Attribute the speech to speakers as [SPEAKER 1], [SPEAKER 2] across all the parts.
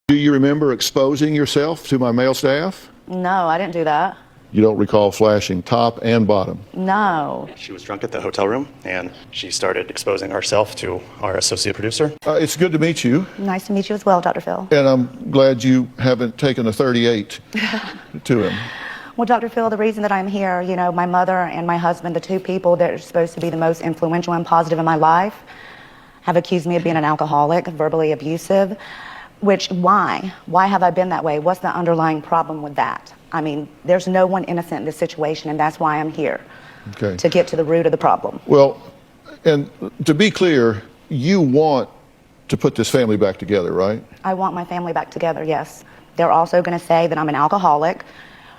[SPEAKER 1] Do you remember exposing yourself to my male staff?
[SPEAKER 2] No, I didn't do that.
[SPEAKER 1] You don't recall flashing top and bottom?
[SPEAKER 2] No.
[SPEAKER 3] She was drunk at the hotel room, and she started exposing herself to our associate producer.
[SPEAKER 1] It's good to meet you.
[SPEAKER 2] Nice to meet you as well, Dr. Phil.
[SPEAKER 1] And I'm glad you haven't taken a 38 to him.
[SPEAKER 2] Well, Dr. Phil, the reason that I'm here, you know, my mother and my husband, the two people that are supposed to be the most influential and positive in my life, have accused me of being an alcoholic, verbally abusive. Which, why? Why have I been that way? What's the underlying problem with that? I mean, there's no one innocent in this situation, and that's why I'm here.
[SPEAKER 1] Okay.
[SPEAKER 2] To get to the root of the problem.
[SPEAKER 1] Well, and to be clear, you want to put this family back together, right?
[SPEAKER 2] I want my family back together, yes. They're also going to say that I'm an alcoholic,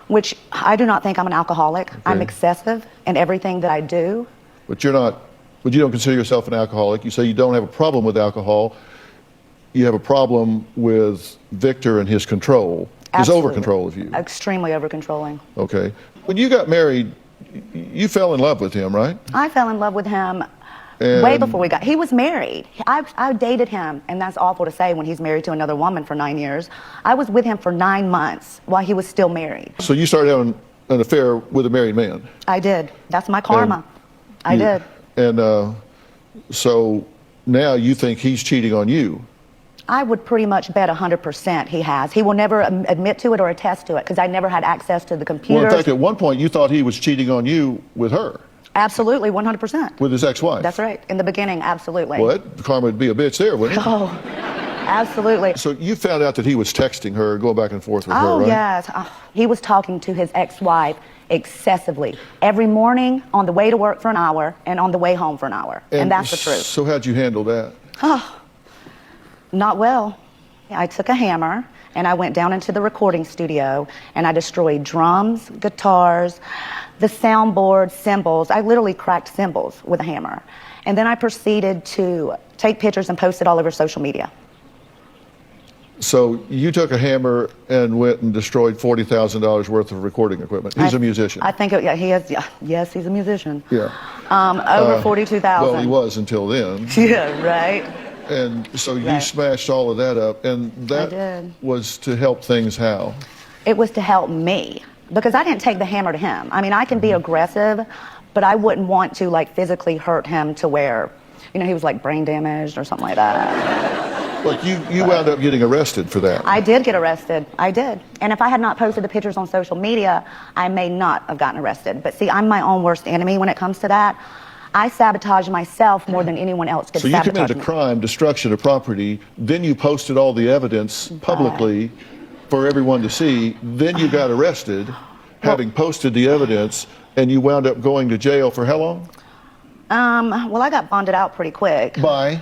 [SPEAKER 2] which I do not think I'm an alcoholic. Okay. I'm excessive in everything that I do.
[SPEAKER 1] But you don't consider yourself an alcoholic. You say you don't have a problem with alcohol. You have a problem with Victor and his control, his over-control of you.
[SPEAKER 2] Extremely over-controlling.
[SPEAKER 1] Okay. When you got married, you fell in love with him, right?
[SPEAKER 2] I fell in love with him way before he was married. I dated him, and that's awful to say when he's married to another woman for 9 years. I was with him for 9 months while he was still married.
[SPEAKER 1] So you started having an affair with a married man? I
[SPEAKER 2] did. That's my karma. I did.
[SPEAKER 1] And so now you think he's cheating on you?
[SPEAKER 2] I would pretty much bet 100% he has. He will never admit to it or attest to it because I never had access to the computer.
[SPEAKER 1] Well, in fact, at one point you thought he was cheating on you with her.
[SPEAKER 2] Absolutely, 100%.
[SPEAKER 1] With his ex-wife?
[SPEAKER 2] That's right. In the beginning, absolutely.
[SPEAKER 1] Well, karma would be a bitch there, wouldn't it?
[SPEAKER 2] Oh, absolutely.
[SPEAKER 1] So you found out that he was texting her, going back and forth with her, right?
[SPEAKER 2] Yes. He was talking to his ex-wife excessively. Every morning, on the way to work for an hour, and on the way home for an hour. And that's the truth.
[SPEAKER 1] So how'd you handle that?
[SPEAKER 2] Oh. Not well. I took a hammer and I went down into the recording studio and I destroyed drums, guitars, the soundboard, cymbals. I literally cracked cymbals with a hammer. And then I proceeded to take pictures and post it all over social media.
[SPEAKER 1] So you took a hammer and went and destroyed $40,000 worth of recording equipment. He's a musician.
[SPEAKER 2] I think, he is. Yeah, yes, he's a musician.
[SPEAKER 1] Yeah.
[SPEAKER 2] Over 42,000.
[SPEAKER 1] Well, he was until then.
[SPEAKER 2] Yeah, right.
[SPEAKER 1] And so you smashed all of that up, and that was to help things how?
[SPEAKER 2] It was to help me, because I didn't take the hammer to him. I mean, I can be aggressive, but I wouldn't want to, like, physically hurt him to where, you know, he was, like, brain damaged or something like that.
[SPEAKER 1] Look, you wound up getting arrested for that.
[SPEAKER 2] I did get arrested. I did. And if I had not posted the pictures on social media, I may not have gotten arrested. But see, I'm my own worst enemy when it comes to that. I sabotage myself more than anyone else could sabotage me.
[SPEAKER 1] So you committed a crime, destruction of property, then you posted all the evidence publicly for everyone to see, then you got arrested, having posted the evidence, and you wound up going to jail for how long?
[SPEAKER 2] Well, I got bonded out pretty quick.
[SPEAKER 1] By?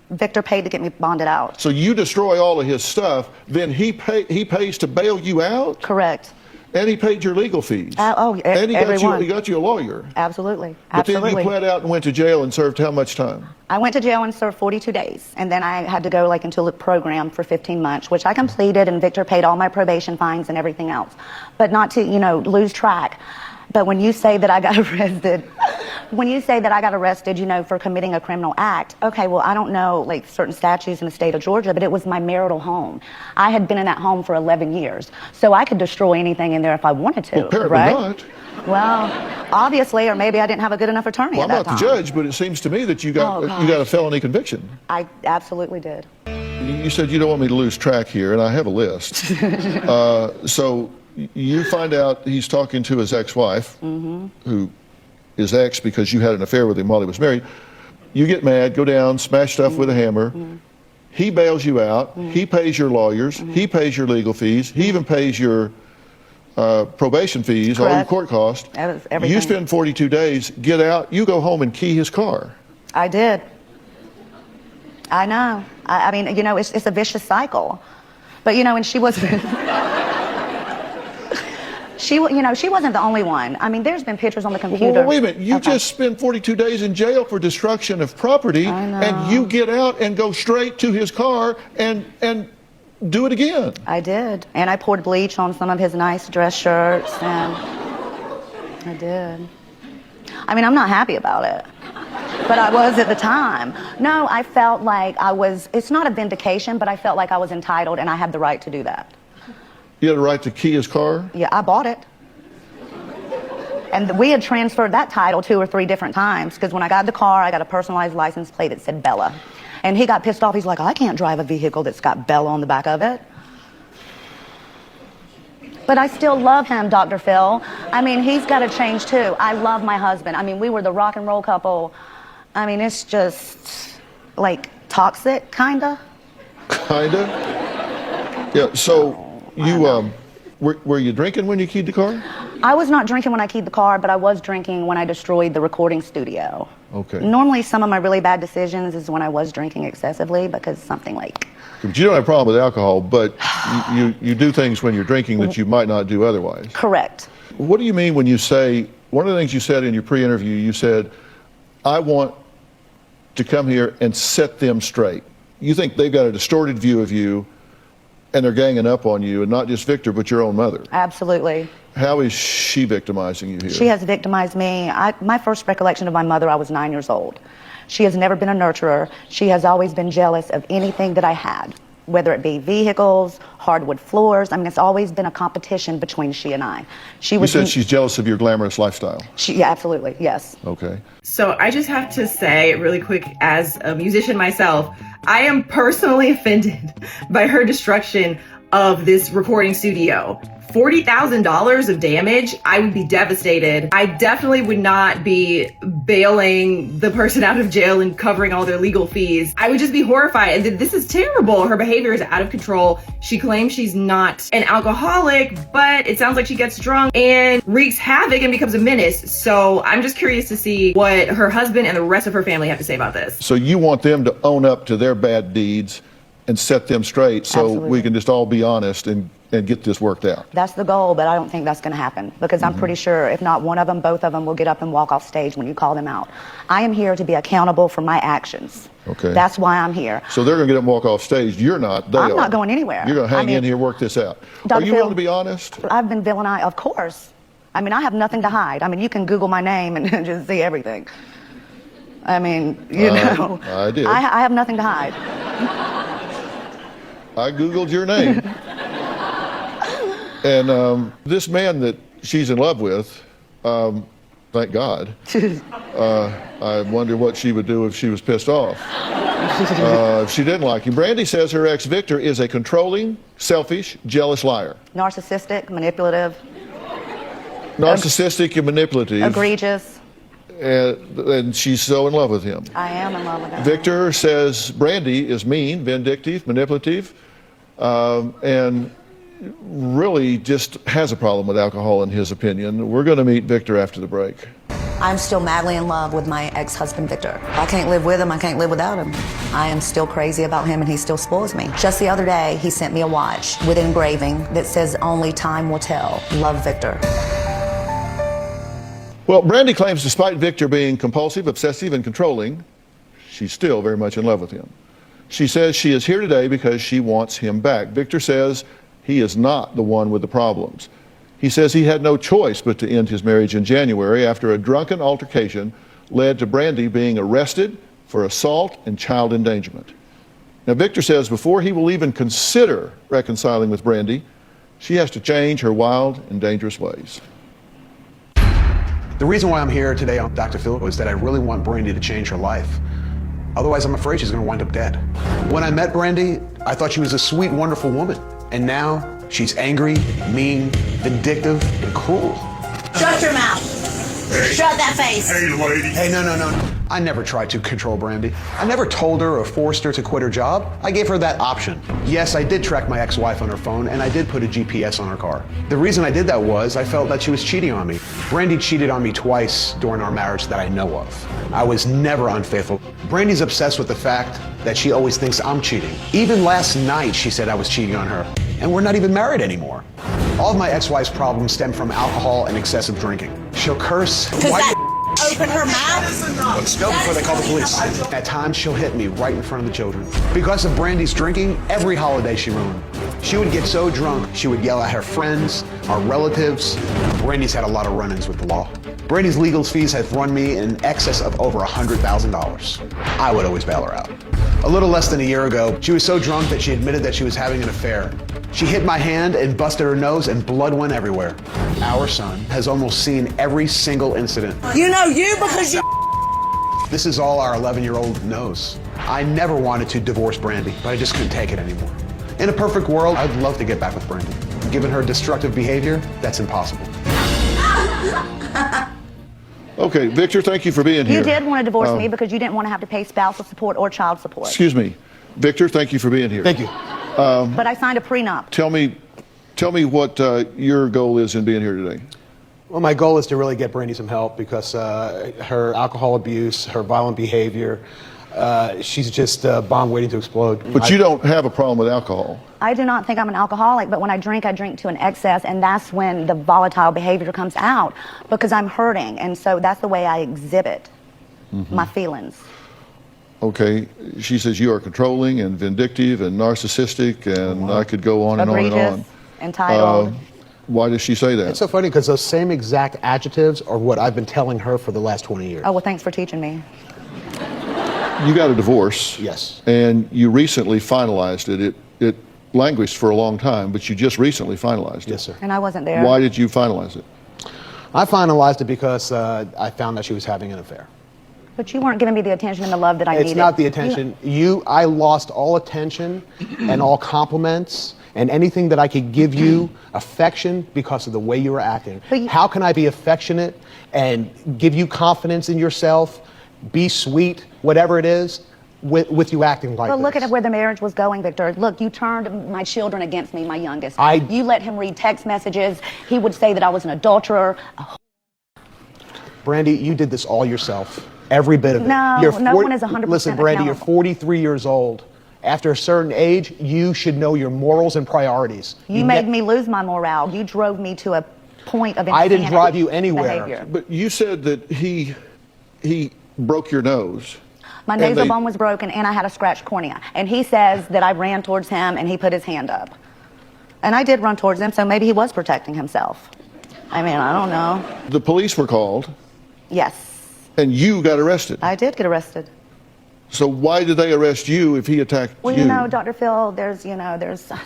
[SPEAKER 2] Victor paid to get me bonded out.
[SPEAKER 1] So you destroy all of his stuff, then he pays to bail you out?
[SPEAKER 2] Correct.
[SPEAKER 1] And he paid your legal fees.
[SPEAKER 2] And
[SPEAKER 1] he got you a lawyer.
[SPEAKER 2] Absolutely.
[SPEAKER 1] But then you pled out and went to jail and served how much time?
[SPEAKER 2] I went to jail and served 42 days. And then I had to go like into a program for 15 months, which I completed, and Victor paid all my probation fines and everything else. But not to, you know, lose track. But when you say that I got arrested, you know, for committing a criminal act, okay, well, I don't know, like, certain statutes in the state of Georgia, but it was my marital home. I had been in that home for 11 years, so I could destroy anything in there if I wanted to,
[SPEAKER 1] well, apparently
[SPEAKER 2] right?
[SPEAKER 1] Not.
[SPEAKER 2] Well, obviously, or maybe I didn't have a good enough attorney at that time.
[SPEAKER 1] I'm not the judge, but it seems to me that you got a felony conviction.
[SPEAKER 2] I absolutely did.
[SPEAKER 1] You said you don't want me to lose track here, and I have a list. So you find out he's talking to his ex-wife, who is ex because you had an affair with him while he was married. You get mad, go down, smash stuff with a hammer. He bails you out. He pays your lawyers. He pays your legal fees. He even pays your probation fees, all your court costs.
[SPEAKER 2] Everything.
[SPEAKER 1] You spend 42 days, get out, you go home and key his car.
[SPEAKER 2] I did. I know. I mean, you know, it's a vicious cycle. But, you know, and she wasn't... she wasn't the only one. I mean, there's been pictures on the computer.
[SPEAKER 1] Well, wait a minute. You just spent 42 days in jail for destruction of property, and you get out and go straight to his car and do it again.
[SPEAKER 2] I did. And I poured bleach on some of his nice dress shirts, and I did. I mean, I'm not happy about it. But I was at the time. No, I felt like it's not a vindication, but I felt like I was entitled and I had the right to do that.
[SPEAKER 1] You had a right to key his car?
[SPEAKER 2] Yeah, I bought it. And we had transferred that title 2 or 3 different times, because when I got the car, I got a personalized license plate that said Bella. And he got pissed off. He's like, I can't drive a vehicle that's got Bella on the back of it. But I still love him, Dr. Phil. I mean, he's got to change too. I love my husband. I mean, we were the rock and roll couple. I mean, it's just like toxic, kinda.
[SPEAKER 1] Kinda? Yeah, so you, were you drinking when you keyed the car?
[SPEAKER 2] I was not drinking when I keyed the car, but I was drinking when I destroyed the recording studio.
[SPEAKER 1] Okay.
[SPEAKER 2] Normally, some of my really bad decisions is when I was drinking excessively, because something like...
[SPEAKER 1] But you don't have a problem with alcohol, but you do things when you're drinking that you might not do otherwise.
[SPEAKER 2] Correct.
[SPEAKER 1] What do you mean when you say, one of the things you said in your pre-interview, you said, I want to come here and set them straight. You think they've got a distorted view of you and they're ganging up on you, and not just Victor, but your own mother.
[SPEAKER 2] Absolutely.
[SPEAKER 1] How is she victimizing you here?
[SPEAKER 2] She has victimized me. My first recollection of my mother, I was 9 years old. She has never been a nurturer. She has always been jealous of anything that I had, whether it be vehicles, hardwood floors. I mean, it's always been a competition between she and I.
[SPEAKER 1] You said she's jealous of your glamorous lifestyle.
[SPEAKER 2] Yeah, absolutely, yes.
[SPEAKER 1] Okay.
[SPEAKER 4] So I just have to say really quick, as a musician myself, I am personally offended by her destruction of this recording studio. $40,000 of damage, I would be devastated. I definitely would not be bailing the person out of jail and covering all their legal fees. I would just be horrified. And this is terrible. Her behavior is out of control. She claims she's not an alcoholic, but it sounds like she gets drunk and wreaks havoc and becomes a menace. So I'm just curious to see what her husband and the rest of her family have to say about this.
[SPEAKER 1] So you want them to own up to their bad deeds and set them straight, so
[SPEAKER 2] Absolutely.
[SPEAKER 1] we can just all be honest and get this worked out.
[SPEAKER 2] That's the goal, but I don't think that's going to happen, because I'm pretty sure if not one of them, both of them will get up and walk off stage when you call them out. I am here to be accountable for my actions.
[SPEAKER 1] Okay.
[SPEAKER 2] That's why I'm here.
[SPEAKER 1] So they're going to get up and walk off stage. You're not. They
[SPEAKER 2] I'm
[SPEAKER 1] are.
[SPEAKER 2] not going anywhere.
[SPEAKER 1] You're going to hang
[SPEAKER 2] I mean,
[SPEAKER 1] in here, work this out. Are
[SPEAKER 2] Dr.
[SPEAKER 1] you
[SPEAKER 2] Phil,
[SPEAKER 1] willing to be honest?
[SPEAKER 2] I've been villainized, of course. I mean, I have nothing to hide. I mean, you can Google my name and just see everything. I mean, you know.
[SPEAKER 1] I did.
[SPEAKER 2] I have nothing to hide.
[SPEAKER 1] I Googled your name. And this man that she's in love with, thank God, I wonder what she would do if she was pissed off. If she didn't like him. Brandy says her ex Victor is a controlling, selfish, jealous liar.
[SPEAKER 2] Narcissistic, manipulative,
[SPEAKER 1] Narcissistic and manipulative.
[SPEAKER 2] egregious.
[SPEAKER 1] And she's so in love with him.
[SPEAKER 2] I am in love with him.
[SPEAKER 1] Victor says Brandy is mean, vindictive, manipulative, and really just has a problem with alcohol in his opinion. We're going to meet Victor after the break.
[SPEAKER 5] I'm still madly in love with my ex-husband, Victor. I can't live with him, I can't live without him. I am still crazy about him and he still spoils me. Just the other day, he sent me a watch with engraving that says, "Only time will tell. Love, Victor."
[SPEAKER 1] Well, Brandy claims despite Victor being compulsive, obsessive, and controlling, she's still very much in love with him. She says she is here today because she wants him back. Victor says he is not the one with the problems. He says he had no choice but to end his marriage in January after a drunken altercation led to Brandy being arrested for assault and child endangerment. Now, Victor says before he will even consider reconciling with Brandy, she has to change her wild and dangerous ways.
[SPEAKER 6] The reason why I'm here today on Dr. Phil is that I really want Brandy to change her life. Otherwise, I'm afraid she's going to wind up dead. When I met Brandy, I thought she was a sweet, wonderful woman. And now she's angry, mean, vindictive, and cruel.
[SPEAKER 7] Shut your mouth.
[SPEAKER 8] Hey.
[SPEAKER 7] Shut that face.
[SPEAKER 8] Hey, lady.
[SPEAKER 6] Hey, no. I never tried to control Brandy. I never told her or forced her to quit her job. I gave her that option. Yes, I did track my ex-wife on her phone, and I did put a GPS on her car. The reason I did that was I felt that she was cheating on me. Brandy cheated on me twice during our marriage that I know of. I was never unfaithful. Brandy's obsessed with the fact that she always thinks I'm cheating. Even last night, she said I was cheating on her, and we're not even married anymore. All of my ex-wife's problems stem from alcohol and excessive drinking. She'll curse.
[SPEAKER 7] Open her mouth.
[SPEAKER 6] Let's go before they call the police. At times, she'll hit me right in front of the children. Because of Brandy's drinking, every holiday she ruined. She would get so drunk, she would yell at her friends, our relatives. Brandy's had a lot of run-ins with the law. Brandy's legal fees have run me in excess of over $100,000. I would always bail her out. A little less than a year ago, she was so drunk that she admitted that she was having an affair. She hit my hand and busted her nose, and blood went everywhere. Our son has almost seen every single incident.
[SPEAKER 7] You know you because you.
[SPEAKER 6] This is all our 11-year-old knows. I never wanted to divorce Brandy, but I just couldn't take it anymore. In a perfect world, I'd love to get back with Brandy. Given her destructive behavior, that's impossible.
[SPEAKER 1] Okay, Victor, thank you for being here.
[SPEAKER 2] You did want to divorce me because you didn't want to have to pay spousal support or child support.
[SPEAKER 1] Excuse me. Victor, thank you for being here.
[SPEAKER 6] Thank you.
[SPEAKER 2] But I signed a prenup.
[SPEAKER 1] Tell me what your goal is in being here today.
[SPEAKER 6] Well, my goal is to really get Brandy some help because her alcohol abuse, her violent behavior, she's just a bomb waiting to explode.
[SPEAKER 1] But you don't have a problem with alcohol.
[SPEAKER 2] I do not think I'm an alcoholic, but when I drink to an excess, and that's when the volatile behavior comes out because I'm hurting, and so that's the way I exhibit my feelings.
[SPEAKER 1] Okay, she says you are controlling and vindictive and narcissistic, and I could go on and on and on.
[SPEAKER 2] Egregious, entitled.
[SPEAKER 1] Why does she say that?
[SPEAKER 6] It's so funny because those same exact adjectives are what I've been telling her for the last 20 years.
[SPEAKER 2] Oh, well, thanks for teaching me.
[SPEAKER 1] You got a divorce.
[SPEAKER 6] Yes.
[SPEAKER 1] And you recently finalized it. It languished for a long time, but you just recently finalized it.
[SPEAKER 6] Yes, sir.
[SPEAKER 2] And I wasn't there.
[SPEAKER 1] Why did you finalize it?
[SPEAKER 6] I finalized it because I found that she was having an affair.
[SPEAKER 2] But you weren't giving me the attention and the love that I needed.
[SPEAKER 6] It's not the attention. I lost all attention and all compliments and anything that I could give you affection because of the way you were acting. How can I be affectionate and give you confidence in yourself, be sweet, whatever it is, with you acting like
[SPEAKER 2] Well,
[SPEAKER 6] this?
[SPEAKER 2] look at where the marriage was going, Victor. Look, you turned my children against me, my youngest.
[SPEAKER 6] I-
[SPEAKER 2] You let him read text messages. He would say that I was an adulterer.
[SPEAKER 6] Brandy, you did this all yourself. Every bit of it.
[SPEAKER 2] No, no one is 100%
[SPEAKER 6] Listen, Brandy, you're
[SPEAKER 2] accountable.
[SPEAKER 6] 43 years old. After a certain age, you should know your morals and priorities.
[SPEAKER 2] You made me lose my morale. You drove me to a point of insanity.
[SPEAKER 6] I didn't drive you anywhere.
[SPEAKER 2] Behavior.
[SPEAKER 1] But you said that he broke your nose.
[SPEAKER 2] My
[SPEAKER 1] And
[SPEAKER 2] nasal
[SPEAKER 1] they-
[SPEAKER 2] bone was broken and I had a scratched cornea. And he says that I ran towards him and he put his hand up. And I did run towards him, so maybe he was protecting himself. I mean, I don't know.
[SPEAKER 1] The police were called,
[SPEAKER 2] Yes,
[SPEAKER 1] and you got arrested.
[SPEAKER 2] I did get arrested.
[SPEAKER 1] So why did they arrest you if he attacked
[SPEAKER 2] Well,
[SPEAKER 1] you?
[SPEAKER 2] you know, Dr. Phil, there's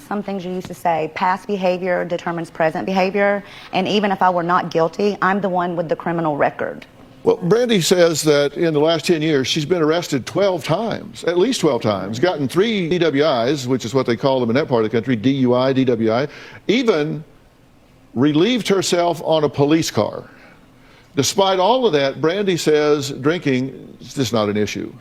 [SPEAKER 2] some things you used to say. Past behavior determines present behavior. And even if I were not guilty, I'm the one with the criminal record.
[SPEAKER 1] Well, Brandy says that in the last 10 years, she's been arrested 12 times, at least 12 times, gotten 3 DWIs, which is what they call them in that part of the country, DUI, DWI, even relieved herself on a police car. Despite all of that, Brandy says drinking is just not an issue.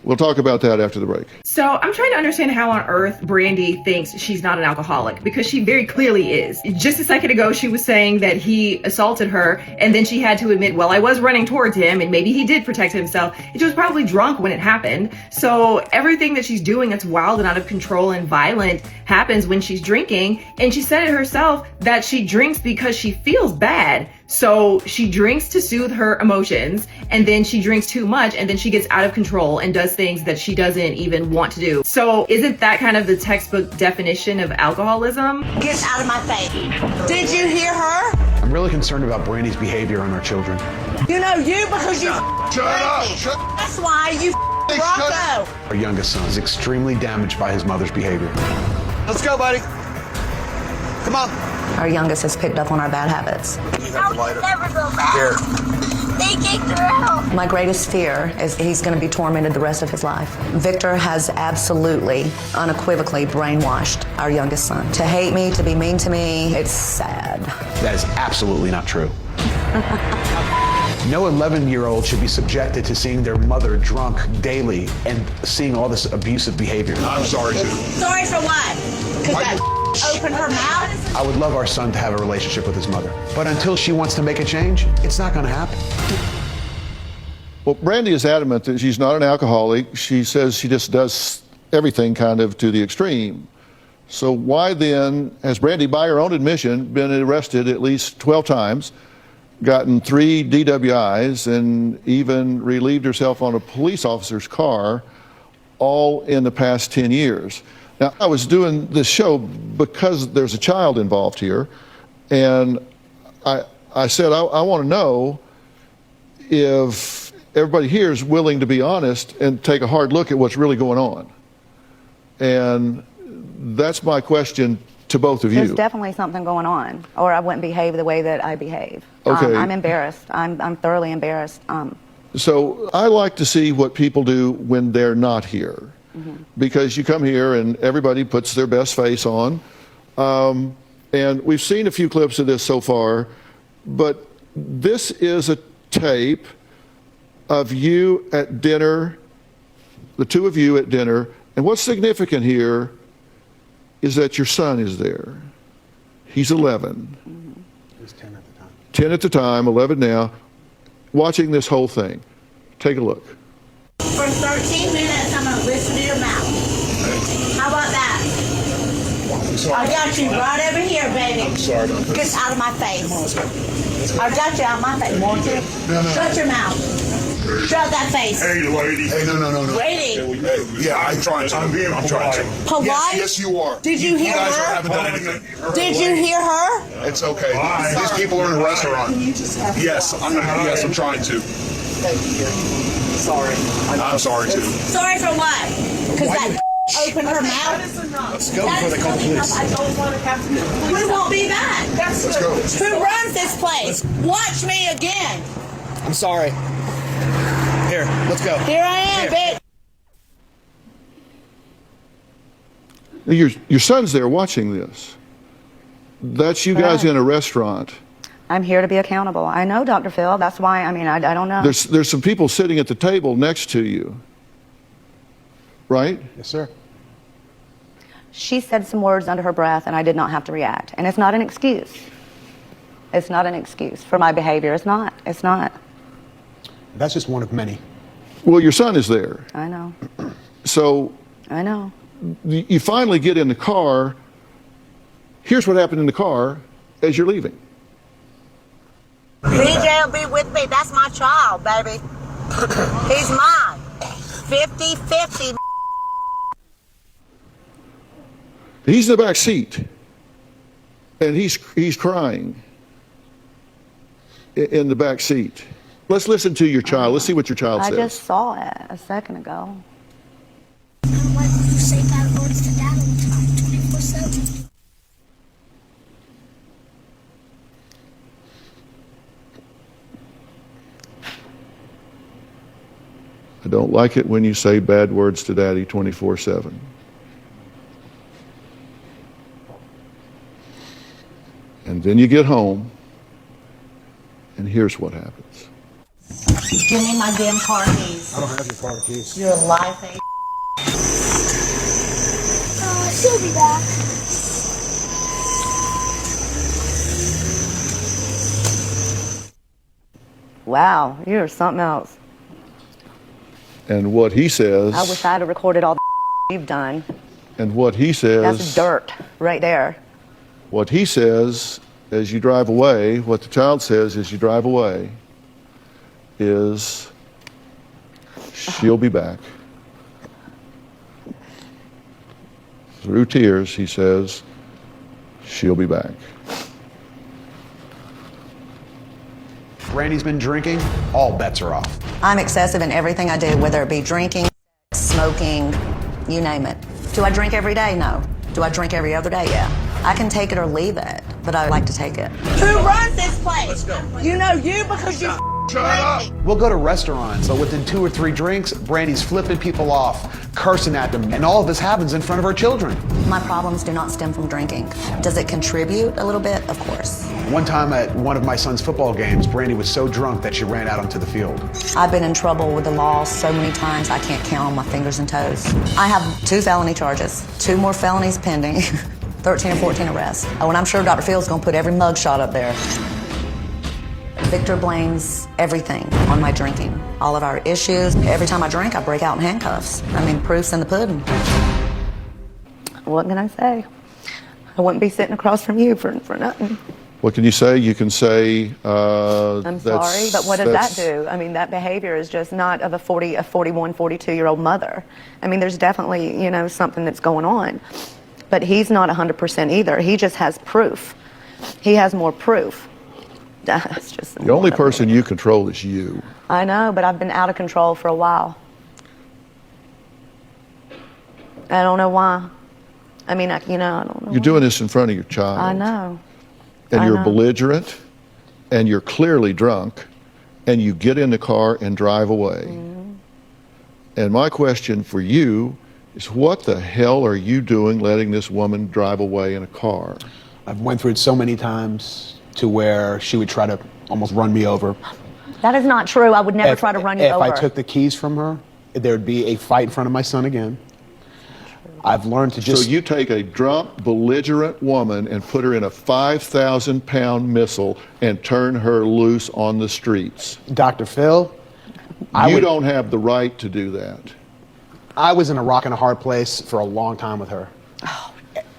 [SPEAKER 1] We'll talk about that after the break.
[SPEAKER 4] So I'm trying to understand how on earth Brandy thinks she's not an alcoholic, because she very clearly is. Just a second ago, she was saying that he assaulted her, and then she had to admit, well, I was running towards him, and maybe he did protect himself. And she was probably drunk when it happened. So everything that she's doing that's wild and out of control and violent happens when she's drinking. And she said it herself that she drinks because she feels bad. So she drinks to soothe her emotions, and then she drinks too much, and then she gets out of control and does things that she doesn't even want to do. So isn't that kind of the textbook definition of alcoholism?
[SPEAKER 7] Get out of my face. Did you hear her?
[SPEAKER 6] I'm really concerned about Brandy's behavior on our children.
[SPEAKER 7] You know you because you.
[SPEAKER 1] Shut up!
[SPEAKER 7] Shut. That's why you Bronco.
[SPEAKER 6] Our youngest son is extremely damaged by his mother's behavior.
[SPEAKER 8] Let's go, buddy. Come on.
[SPEAKER 5] Our youngest has picked up on our bad habits.
[SPEAKER 7] I'll never go back.
[SPEAKER 8] Here.
[SPEAKER 7] They kicked her out.
[SPEAKER 5] My greatest fear is he's going to be tormented the rest of his life. Victor has absolutely, unequivocally brainwashed our youngest son. To hate me, to be mean to me, it's sad.
[SPEAKER 6] That is absolutely not true. No 11-year-old should be subjected to seeing their mother drunk daily and seeing all this abusive behavior.
[SPEAKER 8] I'm sorry, too.
[SPEAKER 7] Sorry for what? Because that opened her mouth?
[SPEAKER 6] I would love our son to have a relationship with his mother. But until she wants to make a change, it's not going to happen.
[SPEAKER 1] Well, Brandy is adamant that she's not an alcoholic. She says she just does everything kind of to the extreme. So why then has Brandy, by her own admission, been arrested at least 12 times, gotten 3 DWIs, and even relieved herself on a police officer's car, all in the past 10 years? Now, I was doing this show because there's a child involved here, and I said, I want to know if everybody here is willing to be honest and take a hard look at what's really going on. And that's my question to both of
[SPEAKER 2] There's
[SPEAKER 1] you.
[SPEAKER 2] definitely something going on, or I wouldn't behave the way that I behave.
[SPEAKER 1] Okay.
[SPEAKER 2] I'm embarrassed. I'm thoroughly embarrassed.
[SPEAKER 1] So I like to see what people do when they're not here, because you come here and everybody puts their best face on. And we've seen a few clips of this so far, but this is a tape of you at dinner, the two of you at dinner. And what's significant here is that your son is there. He's 11.
[SPEAKER 6] He was 10 at the time.
[SPEAKER 1] 10 at the time, 11 now, watching this whole thing. Take a look.
[SPEAKER 7] For 13 minutes, I'm going to listen to your mouth. How about that? I got you right over here, baby.
[SPEAKER 9] I'm sorry about this.
[SPEAKER 7] Get out of my face. I got you out of my face, won't you?
[SPEAKER 9] No.
[SPEAKER 7] Shut your mouth. Shut that face.
[SPEAKER 9] Hey, lady. Hey, no.
[SPEAKER 7] Lady.
[SPEAKER 9] Yeah, I'm trying to. I'm trying to.
[SPEAKER 7] Polite?
[SPEAKER 9] Yes, you are.
[SPEAKER 7] Did you hear
[SPEAKER 9] guys
[SPEAKER 7] her?
[SPEAKER 9] haven't done anything.
[SPEAKER 7] Did you hear her?
[SPEAKER 9] It's okay. These people are in a restaurant. Yes, I'm trying to.
[SPEAKER 8] Sorry.
[SPEAKER 9] I'm sorry too.
[SPEAKER 7] Sorry for what? Because that opened her mouth?
[SPEAKER 8] Let's go before they call the police.
[SPEAKER 7] I don't want to have to. We won't be back.
[SPEAKER 9] Let's go.
[SPEAKER 7] Who runs this place? Watch me again.
[SPEAKER 8] I'm sorry. Here, let's go.
[SPEAKER 7] Here I am, bitch.
[SPEAKER 1] Your son's there watching this. That's you guys in a restaurant.
[SPEAKER 2] I'm here to be accountable. I know, Dr. Phil. That's why, I don't know.
[SPEAKER 1] There's some people sitting at the table next to you, right?
[SPEAKER 6] Yes, sir.
[SPEAKER 2] She said some words under her breath, and I did not have to react. And it's not an excuse. It's not an excuse for my behavior. It's not. It's not.
[SPEAKER 6] That's just one of many.
[SPEAKER 1] Well, your son is there.
[SPEAKER 2] I know.
[SPEAKER 1] So
[SPEAKER 2] I know.
[SPEAKER 1] you finally get in the car. Here's what happened in the car as you're leaving.
[SPEAKER 7] BJ will be with me. That's my child, baby. He's mine. 50-50.
[SPEAKER 1] He's in the back seat, and he's crying in the back seat. Let's listen to your child. Let's see what your child
[SPEAKER 2] I
[SPEAKER 1] says.
[SPEAKER 2] just saw it a second ago.
[SPEAKER 10] Why would you say bad words to dad all the time, 24/7?
[SPEAKER 1] I don't like it when you say bad words to daddy 24/7. And then you get home, and here's what happens.
[SPEAKER 7] Give me my damn car keys.
[SPEAKER 8] I don't have your car keys.
[SPEAKER 7] You're a life.
[SPEAKER 10] She'll be back.
[SPEAKER 2] Wow, you're something else.
[SPEAKER 1] And what he says,
[SPEAKER 2] I wish I had recorded all the you've done.
[SPEAKER 1] and what he says,
[SPEAKER 2] That's dirt right there.
[SPEAKER 1] what he says as you drive away, what the child says as you drive away is, she'll be back. Through tears, he says, she'll be back.
[SPEAKER 6] Brandy's been drinking, all bets are off.
[SPEAKER 5] I'm excessive in everything I do, whether it be drinking, smoking, you name it. Do I drink every day? No. Do I drink every other day? Yeah. I can take it or leave it, but I like to take it.
[SPEAKER 7] Who runs this place? You know you because you
[SPEAKER 9] Shut up.
[SPEAKER 6] We'll go to restaurants, so within 2 or 3 drinks, Brandy's flipping people off, cursing at them, and all of this happens in front of our children.
[SPEAKER 5] My problems do not stem from drinking. Does it contribute a little bit? Of course.
[SPEAKER 6] One time at one of my son's football games, Brandy was so drunk that she ran out onto the field.
[SPEAKER 5] I've been in trouble with the law so many times I can't count on my fingers and toes. I have 2 felony charges, 2 more felonies pending, 13 or 14 arrests. Oh, and I'm sure Dr. Phil's gonna put every mug shot up there. Victor blames everything on my drinking. All of our issues. Every time I drink, I break out in handcuffs. I mean, proof's in the pudding.
[SPEAKER 2] What can I say? I wouldn't be sitting across from you for nothing.
[SPEAKER 1] What can you say? You can say,
[SPEAKER 2] I'm sorry, but what does that do? I mean, that behavior is just not of a 41, 42-year-old mother. I mean, there's definitely, something that's going on. But he's not 100% either. He just has proof. He has more proof. That's just
[SPEAKER 1] The only person you control is you.
[SPEAKER 2] I know, but I've been out of control for a while. I don't know why. I mean, I don't know.
[SPEAKER 1] You're doing this in front of your child.
[SPEAKER 2] I know.
[SPEAKER 1] And
[SPEAKER 2] I
[SPEAKER 1] you're
[SPEAKER 2] know.
[SPEAKER 1] belligerent, and you're clearly drunk, and you get in the car and drive away.
[SPEAKER 2] Mm-hmm.
[SPEAKER 1] And my question for you is, what the hell are you doing letting this woman drive away in a car?
[SPEAKER 6] I've went through it so many times to where she would try to almost run me over.
[SPEAKER 2] That is not true. I would never try to run you over.
[SPEAKER 6] If I took the keys from her, there would be a fight in front of my son again. I've learned to just...
[SPEAKER 1] So you take a drunk, belligerent woman and put her in a 5,000-pound missile and turn her loose on the streets.
[SPEAKER 6] Dr. Phil,
[SPEAKER 1] you don't have the right to do that.
[SPEAKER 6] I was in a rock and a hard place for a long time with her.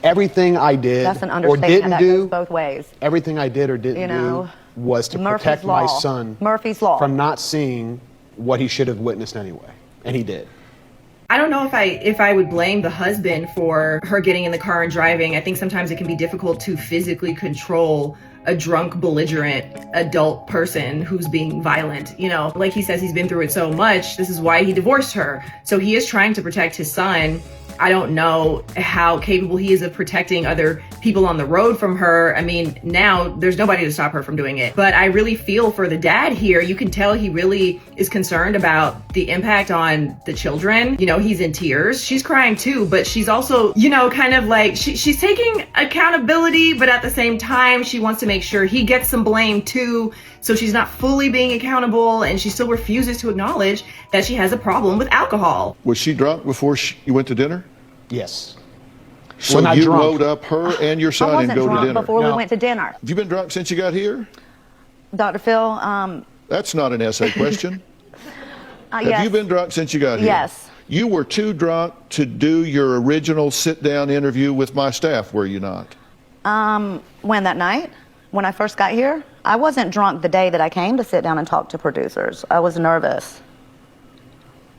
[SPEAKER 6] Everything I did
[SPEAKER 2] That's an
[SPEAKER 6] or
[SPEAKER 2] understatement.
[SPEAKER 6] didn't
[SPEAKER 2] That
[SPEAKER 6] do,
[SPEAKER 2] goes both ways.
[SPEAKER 6] everything I did or didn't do was to
[SPEAKER 2] Murphy's
[SPEAKER 6] protect my
[SPEAKER 2] Law.
[SPEAKER 6] son
[SPEAKER 2] Murphy's Law.
[SPEAKER 6] from not seeing what he should have witnessed anyway. And he did.
[SPEAKER 4] I don't know if I would blame the husband for her getting in the car and driving. I think sometimes it can be difficult to physically control a drunk, belligerent adult person who's being violent. Like he says, he's been through it so much. This is why he divorced her. So he is trying to protect his son. I don't know how capable he is of protecting other people on the road from her. I mean, now there's nobody to stop her from doing it. But I really feel for the dad here. You can tell he really is concerned about the impact on the children. He's in tears. She's crying too, but she's also, kind of like, she's taking accountability, but at the same time, she wants to make sure he gets some blame too. So she's not fully being accountable, and she still refuses to acknowledge that she has a problem with alcohol.
[SPEAKER 1] Was she drunk before you went to dinner?
[SPEAKER 6] Yes.
[SPEAKER 1] So
[SPEAKER 6] not
[SPEAKER 1] you
[SPEAKER 6] drunk.
[SPEAKER 1] load up her and your
[SPEAKER 2] I
[SPEAKER 1] son
[SPEAKER 2] wasn't
[SPEAKER 1] and go to
[SPEAKER 2] drunk
[SPEAKER 1] dinner?
[SPEAKER 2] before we
[SPEAKER 6] No.
[SPEAKER 2] went to dinner.
[SPEAKER 1] Have you been drunk since you got here?
[SPEAKER 2] Dr. Phil,
[SPEAKER 1] That's not an essay question. Have
[SPEAKER 2] yes.
[SPEAKER 1] you been drunk since you got here?
[SPEAKER 2] Yes.
[SPEAKER 1] You were too drunk to do your original sit-down interview with my staff, were you not?
[SPEAKER 2] When that night? When I first got here? I wasn't drunk the day that I came to sit down and talk to producers. I was nervous.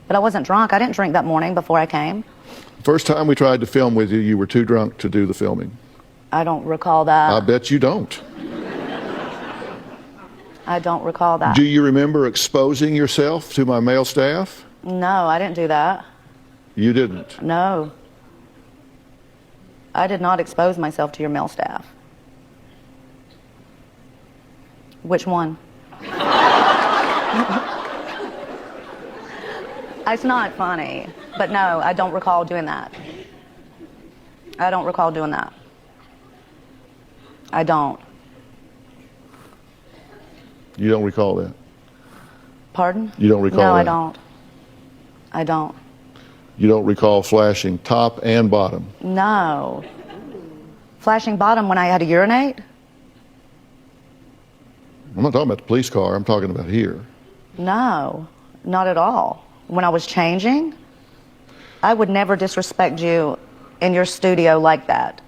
[SPEAKER 2] But I wasn't drunk. I didn't drink that morning before I came.
[SPEAKER 1] First time we tried to film with you, you were too drunk to do the filming.
[SPEAKER 2] I don't recall that.
[SPEAKER 1] I bet you don't.
[SPEAKER 2] I don't recall that.
[SPEAKER 1] Do you remember exposing yourself to my male staff?
[SPEAKER 2] No, I didn't do that.
[SPEAKER 1] You didn't.
[SPEAKER 2] No. I did not expose myself to your male staff. Which one? It's not funny, but no, I don't recall doing that. I don't recall doing that. I don't.
[SPEAKER 1] You don't recall that?
[SPEAKER 2] Pardon?
[SPEAKER 1] You don't recall
[SPEAKER 2] No,
[SPEAKER 1] that?
[SPEAKER 2] I don't. I don't.
[SPEAKER 1] You don't recall flashing top and bottom?
[SPEAKER 2] No. Flashing bottom when I had to urinate?
[SPEAKER 1] I'm not talking about the police car, I'm talking about here.
[SPEAKER 2] No, not at all. When I was changing, I would never disrespect you in your studio like that.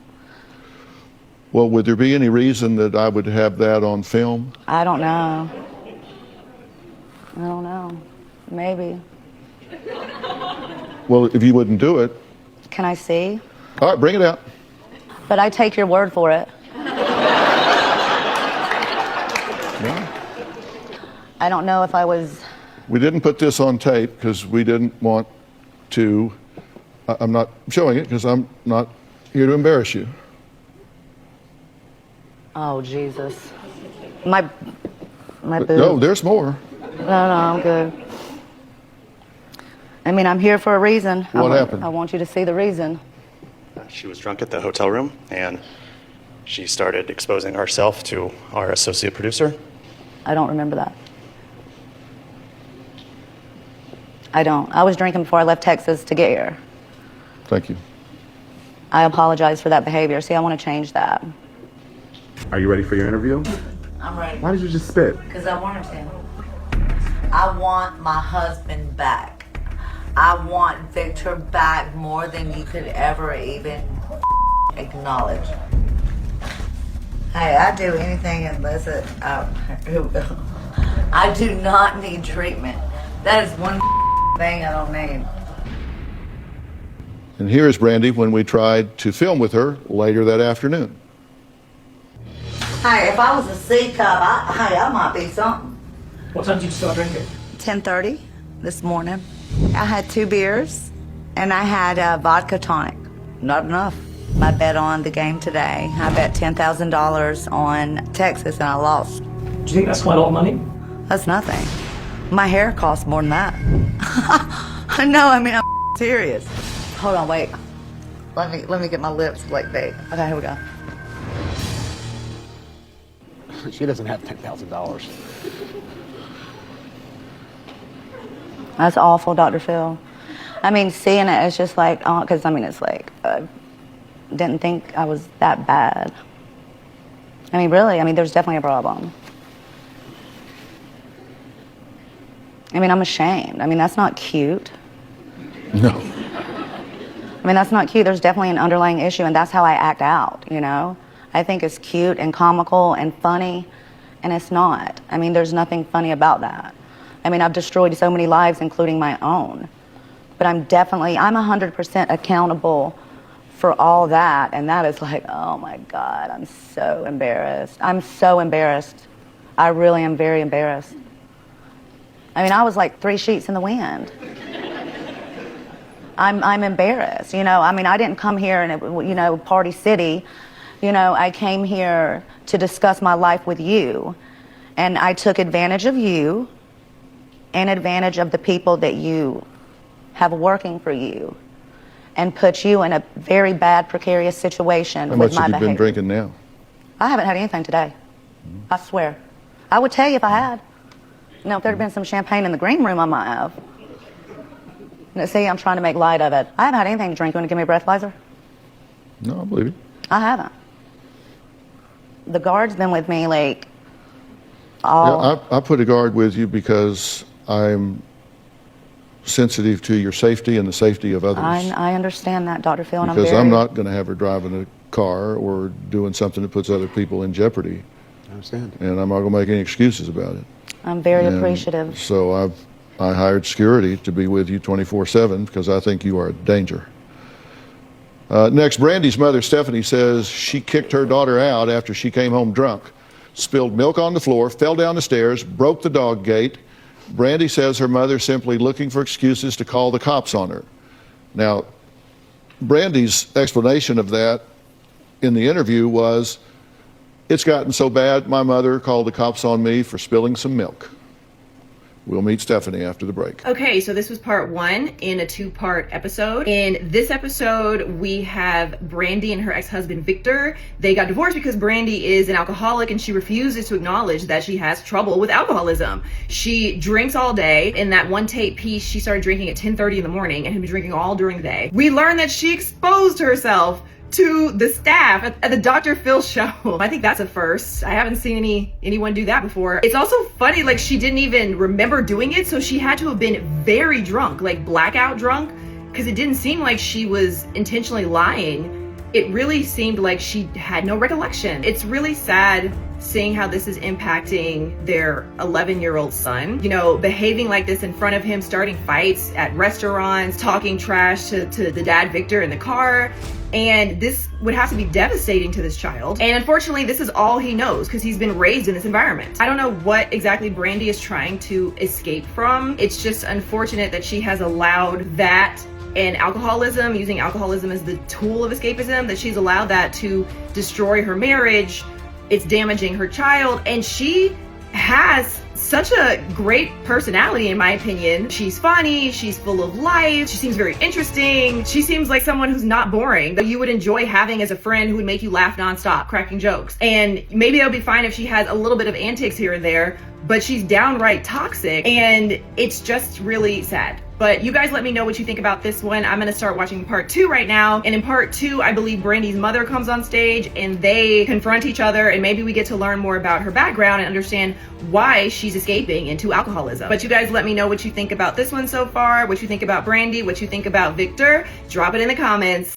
[SPEAKER 1] Well, would there be any reason that I would have that on film?
[SPEAKER 2] I don't know. I don't know. Maybe.
[SPEAKER 1] Well, if you wouldn't do it.
[SPEAKER 2] Can I see?
[SPEAKER 1] All right, bring it out.
[SPEAKER 2] But I take your word for it. I don't know if I was...
[SPEAKER 1] We didn't put this on tape because we didn't want to. I'm not showing it because I'm not here to embarrass you.
[SPEAKER 2] Oh, Jesus. My boobs.
[SPEAKER 1] No, there's more.
[SPEAKER 2] No, I'm good. I mean, I'm here for a reason.
[SPEAKER 1] What happened?
[SPEAKER 2] I want you to see the reason.
[SPEAKER 3] She was drunk at the hotel room, and she started exposing herself to our associate producer.
[SPEAKER 2] I don't remember that. I don't. I was drinking before I left Texas to get here.
[SPEAKER 1] Thank you.
[SPEAKER 2] I apologize for that behavior. See, I want to change that.
[SPEAKER 9] Are you ready for your interview?
[SPEAKER 5] I'm ready.
[SPEAKER 9] Why did you just spit?
[SPEAKER 5] Because I wanted to. I want my husband back. I want Victor back more than you could ever even acknowledge. Hey, I do anything unless it, I do not need treatment. That is one thing I don't need.
[SPEAKER 1] And here is Brandy when we tried to film with her later that afternoon.
[SPEAKER 7] Hey, if I was a C cup, I might be something.
[SPEAKER 11] What time did you start drinking?
[SPEAKER 2] 10:30 this morning. I had 2 beers and I had a vodka tonic. Not enough. I bet on the game today. I bet $10,000 on Texas and I lost.
[SPEAKER 11] Do you think that's quite a lot of money?
[SPEAKER 2] That's nothing. My hair costs more than that. No, I mean, I'm serious. Hold on, wait. Let me get my lips like big. Okay, here we go.
[SPEAKER 6] She doesn't have $10,000.
[SPEAKER 2] That's awful, Dr. Phil. I mean, seeing it, it's just like, because I mean, it's like, didn't think I was that bad. I mean, really, I mean, there's definitely a problem. I mean, I'm ashamed. I mean, that's not cute.
[SPEAKER 1] No.
[SPEAKER 2] I mean, that's not cute. There's definitely an underlying issue, and that's how I act out, you know? I think it's cute and comical and funny, and it's not. I mean, there's nothing funny about that. I mean, I've destroyed so many lives, including my own. But I'm 100% accountable for all that, and that is like, oh my God, I'm so embarrassed. I'm so embarrassed. I really am very embarrassed. I mean, I was like 3 sheets in the wind. I'm embarrassed, you know. I mean, I didn't come here and, you know, Party City. You know, I came here to discuss my life with you, and I took advantage of you and advantage of the people that you have working for you and put you in a very bad, precarious situation
[SPEAKER 1] How
[SPEAKER 2] with
[SPEAKER 1] much
[SPEAKER 2] my
[SPEAKER 1] have you
[SPEAKER 2] behavior.
[SPEAKER 1] been drinking now?
[SPEAKER 2] I haven't had anything today. I swear. I would tell you if I had. You know, if there had been some champagne in the green room, I might have. You know, see, I'm trying to make light of it. I haven't had anything to drink. You want to give me a breathalyzer?
[SPEAKER 1] No, I believe it.
[SPEAKER 2] I haven't. The guard's been with me, like, all...
[SPEAKER 1] Yeah, I put a guard with you because I'm sensitive to your safety and the safety of others.
[SPEAKER 2] I understand that, Dr. Phil, and
[SPEAKER 1] Because I'm not going to have her driving a car or doing something that puts other people in jeopardy.
[SPEAKER 6] I understand.
[SPEAKER 1] And I'm not going to make any excuses about it.
[SPEAKER 2] I'm very
[SPEAKER 1] And
[SPEAKER 2] appreciative.
[SPEAKER 1] So I hired security to be with you 24/7 because I think you are a danger. Next, Brandy's mother, Stephanie, says she kicked her daughter out after she came home drunk, spilled milk on the floor, fell down the stairs, broke the dog gate. Brandy says her mother simply looking for excuses to call the cops on her. Now, Brandy's explanation of that in the interview was, it's gotten so bad, my mother called the cops on me for spilling some milk. We'll meet Stephanie after the break.
[SPEAKER 4] Okay, so this was part 1 in a 2-part episode. In this episode, we have Brandy and her ex-husband, Victor. They got divorced because Brandy is an alcoholic and she refuses to acknowledge that she has trouble with alcoholism. She drinks all day. In that one tape piece, she started drinking at 10:30 in the morning and had been drinking all during the day. We learned that she exposed herself to the staff at the Dr. Phil show. I think that's a first. I haven't seen anyone do that before. It's also funny, like she didn't even remember doing it, so she had to have been very drunk, like blackout drunk, because it didn't seem like she was intentionally lying. It really seemed like she had no recollection. It's really sad seeing how this is impacting their 11-year-old son. You know, behaving like this in front of him, starting fights at restaurants, talking trash to the dad, Victor, in the car. And this would have to be devastating to this child. And unfortunately, this is all he knows because he's been raised in this environment. I don't know what exactly Brandy is trying to escape from. It's just unfortunate that she has allowed that and alcoholism, using alcoholism as the tool of escapism, that she's allowed that to destroy her marriage. It's damaging her child, and she has such a great personality, in my opinion. She's funny, she's full of life, she seems very interesting. She seems like someone who's not boring, that you would enjoy having as a friend, who would make you laugh nonstop, cracking jokes. And maybe that would be fine if she has a little bit of antics here and there, but she's downright toxic, and it's just really sad. But you guys let me know what you think about this one. I'm gonna start watching part 2 right now. And in part 2, I believe Brandy's mother comes on stage and they confront each other, and maybe we get to learn more about her background and understand why she's escaping into alcoholism. But you guys let me know what you think about this one so far, what you think about Brandy, what you think about Victor. Drop it in the comments.